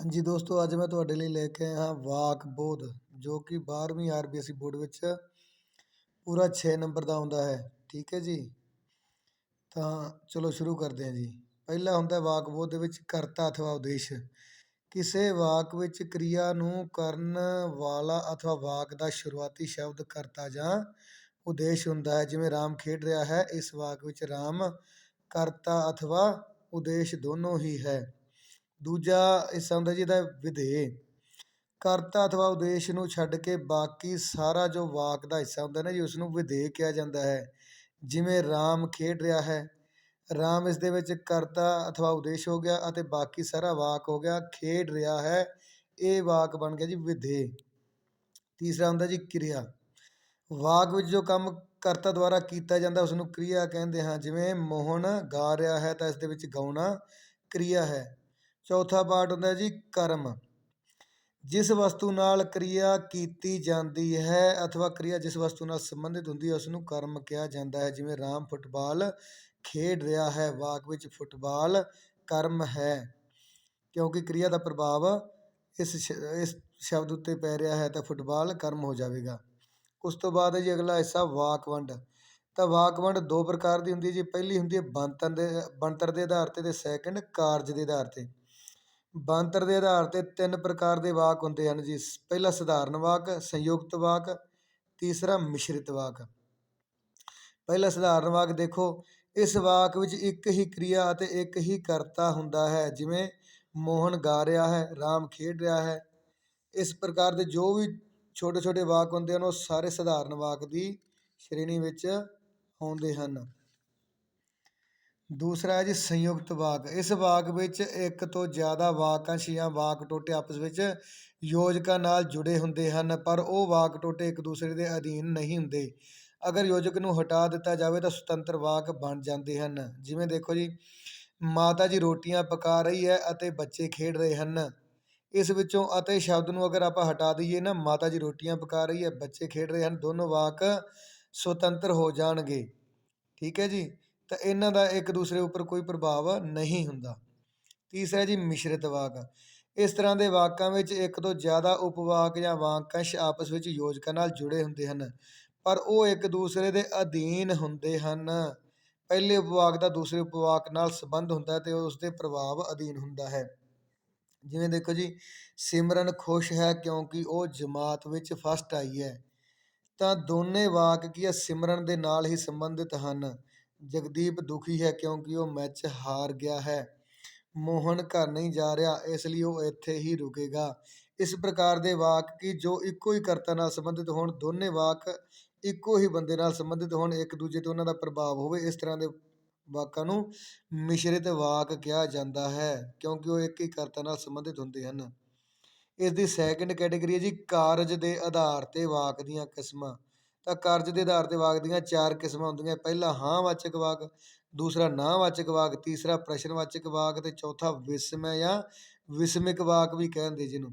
ਹਾਂਜੀ ਦੋਸਤੋ, ਅੱਜ ਮੈਂ ਤੁਹਾਡੇ ਲਈ ਲੈ ਕੇ ਆਇਆ ਹਾਂ ਵਾਕ ਬੋਧ, ਜੋ ਕਿ 12ਵੀਂ ਆਰਬੀਐਸਈ ਬੋਰਡ ਵਿੱਚ ਪੂਰਾ 6 ਨੰਬਰ ਦਾ ਆਉਂਦਾ ਹੈ। ਠੀਕ ਹੈ ਜੀ। ਤਾਂ ਚਲੋ ਸ਼ੁਰੂ ਕਰਦੇ ਹਾਂ ਜੀ। ਪਹਿਲਾ ਹੁੰਦਾ ਵਾਕ ਬੋਧ ਦੇ ਵਿੱਚ ਕਰਤਾ ਅਥਵਾ ਉਦੇਸ਼। ਕਿਸੇ ਵਾਕ ਵਿੱਚ ਕਿਰਿਆ ਨੂੰ ਕਰਨ ਵਾਲਾ ਅਥਵਾ ਵਾਕ ਦਾ ਸ਼ੁਰੂਆਤੀ ਸ਼ਬਦ ਕਰਤਾ ਜਾਂ ਉਦੇਸ਼ ਹੁੰਦਾ ਹੈ। ਜਿਵੇਂ ਰਾਮ ਖੇਡ ਰਿਹਾ ਹੈ, ਇਸ ਵਾਕ ਵਿੱਚ ਰਾਮ ਕਰਤਾ ਅਥਵਾ ਉਦੇਸ਼ ਦੋਨੋਂ ਹੀ ਹੈ। ਦੂਜਾ ਹਿੱਸਾ ਹੁੰਦਾ ਜੀ ਇਹਦਾ ਵਿਧੇਯ। ਕਰਤਾ ਅਥਵਾ ਉਦੇਸ਼ ਨੂੰ ਛੱਡ ਕੇ ਬਾਕੀ ਸਾਰਾ ਜੋ ਵਾਕ ਦਾ ਹਿੱਸਾ ਹੁੰਦਾ ਨਾ ਜੀ, ਉਸਨੂੰ ਵਿਧੇਯ ਕਿਹਾ ਜਾਂਦਾ ਹੈ। ਜਿਵੇਂ ਰਾਮ ਖੇਡ ਰਿਹਾ ਹੈ, ਰਾਮ ਇਸ ਦੇ ਵਿੱਚ ਕਰਤਾ ਅਥਵਾ ਉਦੇਸ਼ ਹੋ ਗਿਆ ਅਤੇ ਬਾਕੀ ਸਾਰਾ ਵਾਕ ਹੋ ਗਿਆ ਖੇਡ ਰਿਹਾ ਹੈ। ਇਹ ਵਾਕ ਬਣ ਗਿਆ ਜੀ ਵਿਧੇਯ। ਤੀਸਰਾ ਹੁੰਦਾ ਜੀ ਕਿਰਿਆ। ਵਾਕ ਵਿੱਚ ਜੋ ਕੰਮ ਕਰਤਾ ਦੁਆਰਾ ਕੀਤਾ ਜਾਂਦਾ ਉਸਨੂੰ ਕਿਰਿਆ ਕਹਿੰਦੇ ਹਾਂ। ਜਿਵੇਂ ਮੋਹਨ ਗਾ ਰਿਹਾ ਹੈ ਤਾਂ ਇਸ ਦੇ ਵਿੱਚ ਗਾਉਣਾ ਕਿਰਿਆ ਹੈ। ਚੌਥਾ ਪਾਰਟ ਹੁੰਦਾ ਜੀ ਕਰਮ। ਜਿਸ ਵਸਤੂ ਨਾਲ ਕਿਰਿਆ ਕੀਤੀ ਜਾਂਦੀ ਹੈ ਅਥਵਾ ਕਿਰਿਆ ਜਿਸ ਵਸਤੂ ਨਾਲ ਸੰਬੰਧਿਤ ਹੁੰਦੀ ਹੈ ਉਸਨੂੰ ਕਰਮ ਕਿਹਾ ਜਾਂਦਾ ਹੈ। ਜਿਵੇਂ ਰਾਮ ਫੁੱਟਬਾਲ ਖੇਡ ਰਿਹਾ ਹੈ, ਵਾਕ ਵਿੱਚ ਫੁੱਟਬਾਲ ਕਰਮ ਹੈ, ਕਿਉਂਕਿ ਕਿਰਿਆ ਦਾ ਪ੍ਰਭਾਵ ਇਸ ਸ਼ਬਦ ਉੱਤੇ ਪੈ ਰਿਹਾ ਹੈ ਤਾਂ ਫੁੱਟਬਾਲ ਕਰਮ ਹੋ ਜਾਵੇਗਾ। ਉਸ ਤੋਂ ਬਾਅਦ ਹੈ ਜੀ ਅਗਲਾ ਹਿੱਸਾ ਵਾਕ ਵੰਡ। ਤਾਂ ਵਾਕ ਵੰਡ ਦੋ ਪ੍ਰਕਾਰ ਦੀ ਹੁੰਦੀ ਹੈ ਜੀ। ਪਹਿਲੀ ਹੁੰਦੀ ਹੈ ਬਣਤਰ ਦੇ ਆਧਾਰ 'ਤੇ ਅਤੇ ਸੈਕਿੰਡ ਕਾਰਜ ਦੇ ਆਧਾਰ 'ਤੇ। ਬਣਤਰ ਦੇ ਆਧਾਰ 'ਤੇ ਤਿੰਨ ਪ੍ਰਕਾਰ ਦੇ ਵਾਕ ਹੁੰਦੇ ਹਨ ਜੀ। ਪਹਿਲਾ ਸਧਾਰਨ ਵਾਕ, ਸੰਯੁਕਤ ਵਾਕ, ਤੀਸਰਾ ਮਿਸ਼ਰਿਤ ਵਾਕ। ਪਹਿਲਾ ਸਧਾਰਨ ਵਾਕ ਦੇਖੋ, ਇਸ ਵਾਕ ਵਿੱਚ ਇੱਕ ਹੀ ਕਿਰਿਆ ਅਤੇ ਇੱਕ ਹੀ ਕਰਤਾ ਹੁੰਦਾ ਹੈ। ਜਿਵੇਂ ਮੋਹਨ ਗਾ ਰਿਹਾ ਹੈ, ਰਾਮ ਖੇਡ ਰਿਹਾ ਹੈ। ਇਸ ਪ੍ਰਕਾਰ ਦੇ ਜੋ ਵੀ ਛੋਟੇ ਛੋਟੇ ਵਾਕ ਹੁੰਦੇ ਹਨ ਉਹ ਸਾਰੇ ਸਧਾਰਨ ਵਾਕ ਦੀ ਸ਼੍ਰੇਣੀ ਵਿੱਚ ਆਉਂਦੇ ਹਨ। ਦੂਸਰਾ ਹੈ ਜੀ ਸੰਯੁਕਤ ਵਾਕ। ਇਸ ਵਾਕ ਵਿੱਚ ਇੱਕ ਤੋਂ ਜ਼ਿਆਦਾ ਵਾਕਾਂਸ਼ ਜਾਂ ਵਾਕ ਟੋਟੇ ਆਪਸ ਵਿੱਚ ਯੋਜਕਾਂ ਨਾਲ ਜੁੜੇ ਹੁੰਦੇ ਹਨ, ਪਰ ਉਹ ਵਾਕ ਟੋਟੇ ਇੱਕ ਦੂਸਰੇ ਦੇ ਅਧੀਨ ਨਹੀਂ ਹੁੰਦੇ। ਅਗਰ ਯੋਜਕ ਨੂੰ ਹਟਾ ਦਿੱਤਾ ਜਾਵੇ ਤਾਂ ਸੁਤੰਤਰ ਵਾਕ ਬਣ ਜਾਂਦੇ ਹਨ। ਜਿਵੇਂ ਦੇਖੋ ਜੀ, ਮਾਤਾ ਜੀ ਰੋਟੀਆਂ ਪਕਾ ਰਹੀ ਹੈ ਅਤੇ ਬੱਚੇ ਖੇਡ ਰਹੇ ਹਨ। ਇਸ ਵਿੱਚੋਂ ਅਤੇ ਸ਼ਬਦ ਨੂੰ ਅਗਰ ਆਪਾਂ ਹਟਾ ਦਈਏ ਨਾ, ਮਾਤਾ ਜੀ ਰੋਟੀਆਂ ਪਕਾ ਰਹੀ ਹੈ, ਬੱਚੇ ਖੇਡ ਰਹੇ ਹਨ, ਦੋਨੋਂ ਵਾਕ ਸੁਤੰਤਰ ਹੋ ਜਾਣਗੇ। ਠੀਕ ਹੈ ਜੀ। ਤਾਂ ਇਹਨਾਂ ਦਾ ਇੱਕ ਦੂਸਰੇ ਉੱਪਰ ਕੋਈ ਪ੍ਰਭਾਵ ਨਹੀਂ ਹੁੰਦਾ। ਤੀਸਰਾ ਜੀ ਮਿਸ਼ਰਿਤ ਵਾਕ। ਇਸ ਤਰ੍ਹਾਂ ਦੇ ਵਾਕਾਂ ਵਿੱਚ ਇੱਕ ਤੋਂ ਜ਼ਿਆਦਾ ਉਪਵਾਕ ਜਾਂ ਵਾਕਾਂਸ਼ ਆਪਸ ਵਿੱਚ ਯੋਜਕਾਂ ਨਾਲ ਜੁੜੇ ਹੁੰਦੇ ਹਨ, ਪਰ ਉਹ ਇੱਕ ਦੂਸਰੇ ਦੇ ਅਧੀਨ ਹੁੰਦੇ ਹਨ। ਪਹਿਲੇ ਉਪਵਾਕ ਦਾ ਦੂਸਰੇ ਉਪਵਾਕ ਨਾਲ ਸੰਬੰਧ ਹੁੰਦਾ ਹੈ ਅਤੇ ਉਸ ਦੇ ਪ੍ਰਭਾਵ ਅਧੀਨ ਹੁੰਦਾ ਹੈ। ਜਿਵੇਂ ਦੇਖੋ ਜੀ, ਸਿਮਰਨ ਖੁਸ਼ ਹੈ ਕਿਉਂਕਿ ਉਹ ਜਮਾਤ ਵਿੱਚ ਫਸਟ ਆਈ ਹੈ। ਤਾਂ ਦੋਨੇ ਵਾਕ ਕੀ ਹੈ, ਸਿਮਰਨ ਦੇ ਨਾਲ ਹੀ ਸੰਬੰਧਿਤ ਹਨ। ਜਗਦੀਪ ਦੁਖੀ ਹੈ ਕਿਉਂਕਿ ਉਹ ਮੈਚ ਹਾਰ ਗਿਆ ਹੈ। ਮੋਹਨ ਘਰ ਨਹੀਂ ਜਾ ਰਿਹਾ ਇਸ ਲਈ ਉਹ ਇੱਥੇ ਹੀ ਰੁਕੇਗਾ। ਇਸ ਪ੍ਰਕਾਰ ਦੇ ਵਾਕ ਕੀ ਜੋ ਇੱਕੋ ਹੀ ਕਰਤਾ ਨਾਲ ਸੰਬੰਧਿਤ ਹੋਣ, ਦੋਨੇ ਵਾਕ ਇੱਕੋ ਹੀ ਬੰਦੇ ਨਾਲ ਸੰਬੰਧਿਤ ਹੋਣ, ਇੱਕ ਦੂਜੇ ਤੋਂ ਉਹਨਾਂ ਦਾ ਪ੍ਰਭਾਵ ਹੋਵੇ, ਇਸ ਤਰ੍ਹਾਂ ਦੇ ਵਾਕਾਂ ਨੂੰ ਮਿਸ਼ਰਿਤ ਵਾਕ ਕਿਹਾ ਜਾਂਦਾ ਹੈ, ਕਿਉਂਕਿ ਉਹ ਇੱਕ ਹੀ ਕਰਤਾ ਨਾਲ ਸੰਬੰਧਿਤ ਹੁੰਦੇ ਹਨ। ਇਸ ਦੀ ਸੈਕਿੰਡ ਕੈਟੇਗਰੀ ਹੈ ਜੀ ਕਾਰਜ ਦੇ ਆਧਾਰ 'ਤੇ ਵਾਕ ਦੀਆਂ ਕਿਸਮਾਂ। ਤਾਂ ਕਾਰਜ ਦੇ ਆਧਾਰ 'ਤੇ ਵਾਕ ਦੀਆਂ 4 ਕਿਸਮਾਂ ਹੁੰਦੀਆਂ। ਪਹਿਲਾ ਹਾਂ-ਵਾਚਕ ਵਾਕ, ਦੂਸਰਾ ਨਾਂ-ਵਾਚਕ ਵਾਕ, ਤੀਸਰਾ ਪ੍ਰਸ਼ਨਵਾਚਕ ਵਾਕ ਅਤੇ ਚੌਥਾ ਵਿਸਮੈ ਜਾਂ ਵਿਸਮਿਕ ਵਾਕ ਵੀ ਕਹਿੰਦੇ ਜਿਹਨੂੰ।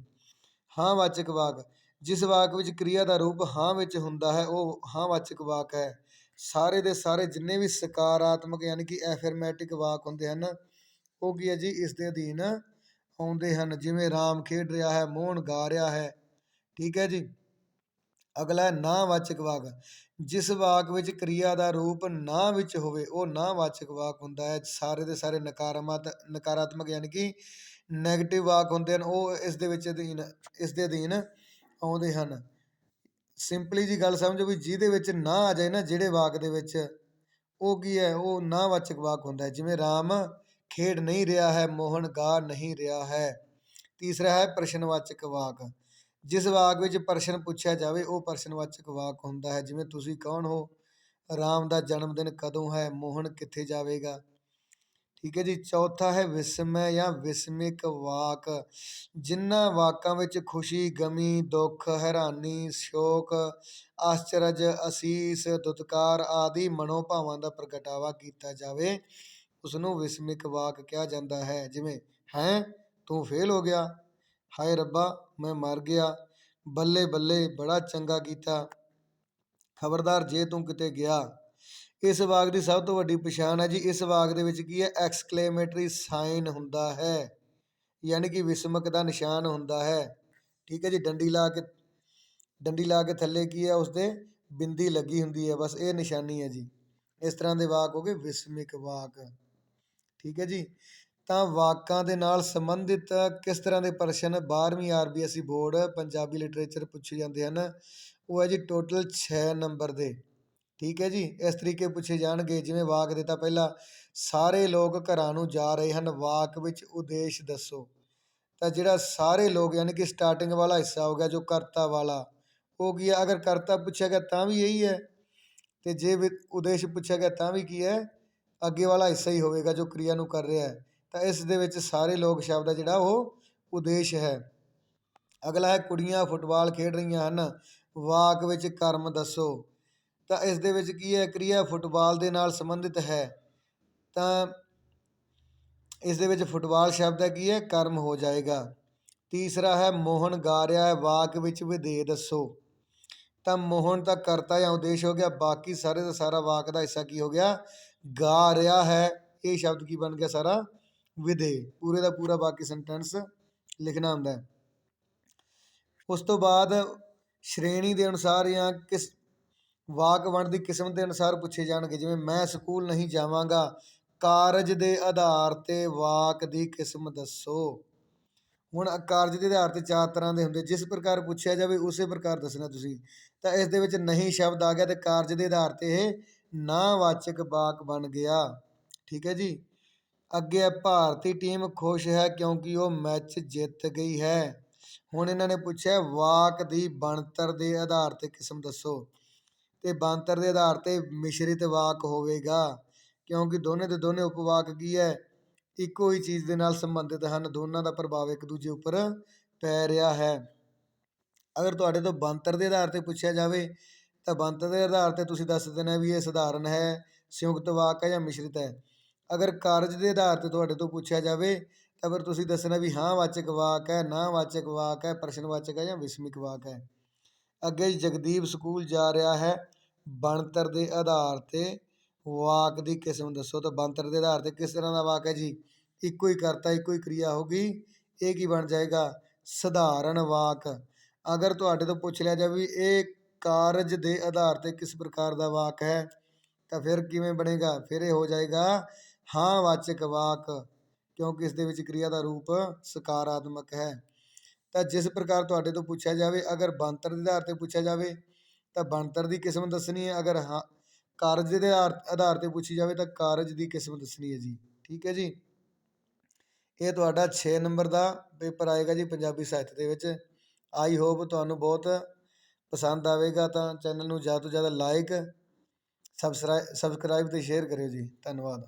ਹਾਂ-ਵਾਚਕ ਵਾਕ। ਜਿਸ ਵਾਕ ਵਿੱਚ ਕਿਰਿਆ ਦਾ ਰੂਪ ਹਾਂ ਵਿੱਚ ਹੁੰਦਾ ਹੈ ਉਹ ਹਾਂ-ਵਾਚਕ ਵਾਕ ਹੈ। ਸਾਰੇ ਦੇ ਸਾਰੇ ਜਿੰਨੇ ਵੀ ਸਕਾਰਾਤਮਕ ਯਾਨੀ ਕਿ ਐਫਰਮੈਟਿਕ ਵਾਕ ਹੁੰਦੇ ਹਨ ਉਹ ਕੀ ਹੈ ਜੀ, ਇਸ ਦੇ ਅਧੀਨ ਆਉਂਦੇ ਹਨ। ਜਿਵੇਂ ਰਾਮ ਖੇਡ ਰਿਹਾ ਹੈ, ਮੋਹਨ ਗਾ ਰਿਹਾ ਹੈ। ਠੀਕ ਹੈ ਜੀ। ਅਗਲਾ ਹੈ ਨਾਂ-ਵਾਚਕ ਵਾਕ। ਜਿਸ ਵਾਕ ਵਿੱਚ ਕਿਰਿਆ ਦਾ ਰੂਪ ਨਾਂ ਵਿੱਚ ਹੋਵੇ ਉਹ ਨਾਂ-ਵਾਚਕ ਵਾਕ ਹੁੰਦਾ ਹੈ। ਸਾਰੇ ਦੇ ਸਾਰੇ ਨਕਾਰਾਤਮਕ ਯਾਨੀ ਕਿ ਨੈਗੇਟਿਵ ਵਾਕ ਹੁੰਦੇ ਹਨ, ਉਹ ਇਸ ਦੇ ਅਧੀਨ ਆਉਂਦੇ ਹਨ। ਸਿੰਪਲੀ ਜੀ ਗੱਲ ਸਮਝੋ ਵੀ ਜਿਹਦੇ ਵਿੱਚ ਨਾਂ ਆ ਜਾਏ ਨਾ ਜਿਹੜੇ ਵਾਕ ਦੇ ਵਿੱਚ, ਉਹ ਕੀ ਹੈ, ਉਹ ਨਾਂ-ਵਾਚਕ ਵਾਕ ਹੁੰਦਾ ਹੈ। ਜਿਵੇਂ ਰਾਮ ਖੇਡ ਨਹੀਂ ਰਿਹਾ ਹੈ, ਮੋਹਨ ਗਾ ਨਹੀਂ ਰਿਹਾ ਹੈ। ਤੀਸਰਾ ਹੈ ਪ੍ਰਸ਼ਨਵਾਚਕ ਵਾਕ। ਜਿਸ ਵਾਕ ਵਿੱਚ ਪ੍ਰਸ਼ਨ ਪੁੱਛਿਆ ਜਾਵੇ ਉਹ ਪ੍ਰਸ਼ਨਵਾਚਕ ਵਾਕ ਹੁੰਦਾ ਹੈ। ਜਿਵੇਂ ਤੁਸੀਂ ਕੌਣ ਹੋ, ਰਾਮ ਦਾ ਜਨਮ ਦਿਨ ਕਦੋਂ ਹੈ, ਮੋਹਨ ਕਿੱਥੇ ਜਾਵੇਗਾ। ਠੀਕ ਹੈ ਜੀ। ਚੌਥਾ ਹੈ ਵਿਸਮੈ ਜਾਂ ਵਿਸਮਿਕ ਵਾਕ। ਜਿਨ੍ਹਾਂ ਵਾਕਾਂ ਵਿੱਚ ਖੁਸ਼ੀ, ਗਮੀ, ਦੁੱਖ, ਹੈਰਾਨੀ, ਸ਼ੋਕ, ਆਸ਼ਚਰਜ, ਅਸੀਸ, ਦੁਤਕਾਰ ਆਦਿ ਮਨੋਭਾਵਾਂ ਦਾ ਪ੍ਰਗਟਾਵਾ ਕੀਤਾ ਜਾਵੇ ਉਸਨੂੰ ਵਿਸਮਿਕ ਵਾਕ ਕਿਹਾ ਜਾਂਦਾ ਹੈ। ਜਿਵੇਂ ਹੈਂ ਤੂੰ ਫੇਲ ਹੋ ਗਿਆ, ਹਾਏ ਰੱਬਾ ਮੈਂ ਮਰ ਗਿਆ, ਬੱਲੇ ਬੱਲੇ ਬੜਾ ਚੰਗਾ ਕੀਤਾ, ਖਬਰਦਾਰ ਜੇ ਤੂੰ ਕਿਤੇ ਗਿਆ। ਇਸ ਵਾਕ ਦੀ ਸਭ ਤੋਂ ਵੱਡੀ ਪਛਾਣ ਹੈ ਜੀ, ਇਸ ਵਾਕ ਦੇ ਵਿੱਚ ਕੀ ਹੈ, ਐਕਸਕਲੇਮੇਟਰੀ ਸਾਈਨ ਹੁੰਦਾ ਹੈ। ਯਾਨੀ ਕਿ ਵਿਸਮਕ ਦਾ ਨਿਸ਼ਾਨ ਹੁੰਦਾ ਹੈ। ਠੀਕ ਹੈ ਜੀ, ਡੰਡੀ ਲਾ ਕੇ ਥੱਲੇ ਕੀ ਹੈ, ਉਸਦੇ ਬਿੰਦੀ ਲੱਗੀ ਹੁੰਦੀ ਹੈ, ਬਸ ਇਹ ਨਿਸ਼ਾਨੀ ਹੈ ਜੀ। ਇਸ ਤਰ੍ਹਾਂ ਦੇ ਵਾਕ ਹੋ ਗਏ ਵਿਸਮਿਕ ਵਾਕ। ਠੀਕ ਹੈ ਜੀ। ਤਾਂ ਵਾਕਾਂ ਦੇ ਨਾਲ ਸੰਬੰਧਿਤ ਕਿਸ ਤਰ੍ਹਾਂ ਦੇ ਪ੍ਰਸ਼ਨ 12ਵੀਂ RBSE ਬੋਰਡ ਪੰਜਾਬੀ ਲਿਟਰੇਚਰ ਪੁੱਛੇ ਜਾਂਦੇ ਹਨ, ਉਹ ਹੈ ਜੀ ਟੋਟਲ 6 ਨੰਬਰ ਦੇ। ਠੀਕ ਹੈ ਜੀ, ਇਸ ਤਰੀਕੇ ਪੁੱਛੇ ਜਾਣਗੇ। ਜਿਵੇਂ ਵਾਕ ਦਿੱਤਾ ਪਹਿਲਾ, ਸਾਰੇ ਲੋਕ ਘਰਾਂ ਨੂੰ ਜਾ ਰਹੇ ਹਨ, ਵਾਕ ਵਿੱਚ ਉਦੇਸ਼ ਦੱਸੋ। ਤਾਂ ਜਿਹੜਾ ਸਾਰੇ ਲੋਕ ਯਾਨੀ ਕਿ ਸਟਾਰਟਿੰਗ ਵਾਲਾ ਹਿੱਸਾ ਹੋ ਗਿਆ ਜੋ ਕਰਤਾ ਵਾਲਾ, ਉਹ ਕੀ ਹੈ, ਅਗਰ ਕਰਤਾ ਪੁੱਛਿਆ ਗਿਆ ਤਾਂ ਵੀ ਇਹੀ ਹੈ, ਅਤੇ ਜੇ ਉਦੇਸ਼ ਪੁੱਛਿਆ ਗਿਆ ਤਾਂ ਵੀ ਕੀ ਹੈ, ਅੱਗੇ ਵਾਲਾ ਹਿੱਸਾ ਹੀ ਹੋਵੇਗਾ ਜੋ ਕਿਰਿਆ ਨੂੰ ਕਰ ਰਿਹਾ ਹੈ। ਤਾਂ ਇਸ ਦੇ ਵਿੱਚ ਸਾਰੇ ਲੋਕ ਸ਼ਬਦ ਹੈ ਜਿਹੜਾ ਉਹ ਉਦੇਸ਼ ਹੈ। ਅਗਲਾ ਹੈ ਕੁੜੀਆਂ ਫੁੱਟਬਾਲ ਖੇਡ ਰਹੀਆਂ ਹਨ, ਵਾਕ ਵਿੱਚ ਕਰਮ ਦੱਸੋ। ਤਾਂ ਇਸ ਦੇ ਵਿੱਚ ਕੀ ਹੈ, ਕਿਰਿਆ ਫੁੱਟਬਾਲ ਦੇ ਨਾਲ ਸੰਬੰਧਿਤ ਹੈ, ਤਾਂ ਇਸ ਦੇ ਵਿੱਚ ਫੁੱਟਬਾਲ ਸ਼ਬਦ ਹੈ ਕੀ ਹੈ, ਕਰਮ ਹੋ ਜਾਏਗਾ। ਤੀਸਰਾ ਹੈ ਮੋਹਨ ਗਾ ਰਿਹਾ ਹੈ, ਵਾਕ ਵਿੱਚ ਵਿਧੇਯ ਦੱਸੋ। ਤਾਂ ਮੋਹਨ ਤਾਂ ਕਰਤਾ ਜਾਂ ਉਦੇਸ਼ ਹੋ ਗਿਆ, ਬਾਕੀ ਸਾਰੇ ਦਾ ਸਾਰਾ ਵਾਕ ਦਾ ਹਿੱਸਾ ਕੀ ਹੋ ਗਿਆ, ਗਾ ਰਿਹਾ ਹੈ, ਇਹ ਸ਼ਬਦ ਕੀ ਬਣ ਗਿਆ, ਸਾਰਾ ਵਿਧੇਯ। ਪੂਰੇ ਦਾ ਪੂਰਾ ਬਾਕੀ ਸੈਂਟੈਂਸ ਲਿਖਣਾ ਹੁੰਦਾ ਹੈ। ਉਸ ਤੋਂ ਬਾਅਦ ਸ਼੍ਰੇਣੀ ਦੇ ਅਨੁਸਾਰ ਜਾਂ ਕਿਸ ਵਾਕ ਵੰਡ ਦੀ ਕਿਸਮ ਦੇ ਅਨੁਸਾਰ ਪੁੱਛੇ ਜਾਣਗੇ। ਜਿਵੇਂ ਮੈਂ ਸਕੂਲ ਨਹੀਂ ਜਾਵਾਂਗਾ, ਕਾਰਜ ਦੇ ਆਧਾਰ 'ਤੇ ਵਾਕ ਦੀ ਕਿਸਮ ਦੱਸੋ। ਹੁਣ ਕਾਰਜ ਦੇ ਆਧਾਰ 'ਤੇ 4 ਤਰ੍ਹਾਂ ਦੇ ਹੁੰਦੇ, ਜਿਸ ਪ੍ਰਕਾਰ ਪੁੱਛਿਆ ਜਾਵੇ ਉਸੇ ਪ੍ਰਕਾਰ ਦੱਸਣਾ ਤੁਸੀਂ। ਤਾਂ ਇਸ ਦੇ ਵਿੱਚ ਨਹੀਂ ਸ਼ਬਦ ਆ ਗਿਆ ਅਤੇ ਕਾਰਜ ਦੇ ਆਧਾਰ 'ਤੇ ਇਹ ਨਾਂਹਵਾਚਕ ਵਾਕ ਬਣ ਗਿਆ। ਠੀਕ ਹੈ ਜੀ। ਅੱਗੇ ਹੈ ਭਾਰਤੀ ਟੀਮ ਖੁਸ਼ ਹੈ ਕਿਉਂਕਿ ਉਹ ਮੈਚ ਜਿੱਤ ਗਈ ਹੈ। ਹੁਣ ਇਹਨਾਂ ਨੇ ਪੁੱਛਿਆ ਵਾਕ ਦੀ ਬਣਤਰ ਦੇ ਆਧਾਰ 'ਤੇ ਕਿਸਮ ਦੱਸੋ, ਅਤੇ ਬਣਤਰ ਦੇ ਆਧਾਰ 'ਤੇ ਮਿਸ਼ਰਿਤ ਵਾਕ ਹੋਵੇਗਾ, ਕਿਉਂਕਿ ਦੋਨੇ ਦੇ ਦੋਨੇ ਉਪਵਾਕ ਕੀ ਹੈ, ਇੱਕੋ ਹੀ ਚੀਜ਼ ਦੇ ਨਾਲ ਸੰਬੰਧਿਤ ਹਨ, ਦੋਨਾਂ ਦਾ ਪ੍ਰਭਾਵ ਇੱਕ ਦੂਜੇ ਉੱਪਰ ਪੈ ਰਿਹਾ ਹੈ। ਅਗਰ ਤੁਹਾਡੇ ਤੋਂ ਬਣਤਰ ਦੇ ਆਧਾਰ 'ਤੇ ਪੁੱਛਿਆ ਜਾਵੇ ਤਾਂ ਬਣਤਰ ਦੇ ਆਧਾਰ 'ਤੇ ਤੁਸੀਂ ਦੱਸ ਦੇਣਾ ਵੀ ਇਹ ਸਧਾਰਨ ਹੈ, ਸੰਯੁਕਤ ਵਾਕ ਹੈ ਜਾਂ ਮਿਸ਼ਰਿਤ ਹੈ। ਅਗਰ ਕਾਰਜ ਦੇ ਆਧਾਰ 'ਤੇ ਤੁਹਾਡੇ ਤੋਂ ਪੁੱਛਿਆ ਜਾਵੇ ਤਾਂ ਫਿਰ ਤੁਸੀਂ ਦੱਸਣਾ ਵੀ ਹਾਂ ਵਾਚਕ ਵਾਕ ਹੈ, ਨਾਂਹਵਾਚਕ ਵਾਕ ਹੈ, ਪ੍ਰਸ਼ਨਵਾਚਕ ਹੈ ਜਾਂ ਵਿਸਮਿਕ ਵਾਕ ਹੈ। ਅੱਗੇ ਜਗਦੀਪ ਸਕੂਲ ਜਾ ਰਿਹਾ ਹੈ, ਬਣਤਰ ਦੇ ਆਧਾਰ 'ਤੇ ਵਾਕ ਦੀ ਕਿਸਮ ਦੱਸੋ। ਤਾਂ ਬਣਤਰ ਦੇ ਆਧਾਰ 'ਤੇ ਕਿਸ ਤਰ੍ਹਾਂ ਦਾ ਵਾਕ ਹੈ ਜੀ, ਇੱਕੋ ਹੀ ਕਰਤਾ ਇੱਕੋ ਹੀ ਕਿਰਿਆ ਹੋਗੀ, ਇਹ ਕੀ ਬਣ ਜਾਏਗਾ, ਸਧਾਰਨ ਵਾਕ। ਅਗਰ ਤੁਹਾਡੇ ਤੋਂ ਪੁੱਛ ਲਿਆ ਜਾਵੇ ਵੀ ਇਹ ਕਾਰਜ ਦੇ ਆਧਾਰ 'ਤੇ ਕਿਸ ਪ੍ਰਕਾਰ ਦਾ ਵਾਕ ਹੈ, ਤਾਂ ਫਿਰ ਕਿਵੇਂ ਬਣੇਗਾ, ਫਿਰ ਇਹ ਹੋ ਜਾਏਗਾ ਹਾਂ ਵਾਚਕ ਵਾਕ, ਕਿਉਂਕਿ ਇਸ ਦੇ ਵਿੱਚ ਕਿਰਿਆ ਦਾ ਰੂਪ ਸਕਾਰਾਤਮਕ ਹੈ। ਤਾਂ ਜਿਸ ਪ੍ਰਕਾਰ ਤੁਹਾਡੇ ਤੋਂ ਪੁੱਛਿਆ ਜਾਵੇ, ਅਗਰ ਬਣਤਰ ਦੇ ਆਧਾਰ 'ਤੇ ਪੁੱਛਿਆ ਜਾਵੇ ਤਾਂ ਬਣਤਰ ਦੀ ਕਿਸਮ ਦੱਸਣੀ ਹੈ, ਅਗਰ ਹਾਂ ਕਾਰਜ ਦੇ ਆਧਾਰ 'ਤੇ ਪੁੱਛੀ ਜਾਵੇ ਤਾਂ ਕਾਰਜ ਦੀ ਕਿਸਮ ਦੱਸਣੀ ਹੈ ਜੀ। ਠੀਕ ਹੈ ਜੀ। ਇਹ ਤੁਹਾਡਾ 6 ਨੰਬਰ ਦਾ ਪੇਪਰ ਆਏਗਾ ਜੀ ਪੰਜਾਬੀ ਸਾਹਿਤ ਦੇ ਵਿੱਚ। ਆਈ ਹੋਪ ਤੁਹਾਨੂੰ ਬਹੁਤ ਪਸੰਦ ਆਵੇਗਾ। ਤਾਂ ਚੈਨਲ ਨੂੰ ਜ਼ਿਆਦਾ ਤੋਂ ਜ਼ਿਆਦਾ ਲਾਈਕ, ਸਬਸਕ੍ਰਾਈਬ ਅਤੇ ਸ਼ੇਅਰ ਕਰਿਓ ਜੀ। ਧੰਨਵਾਦ।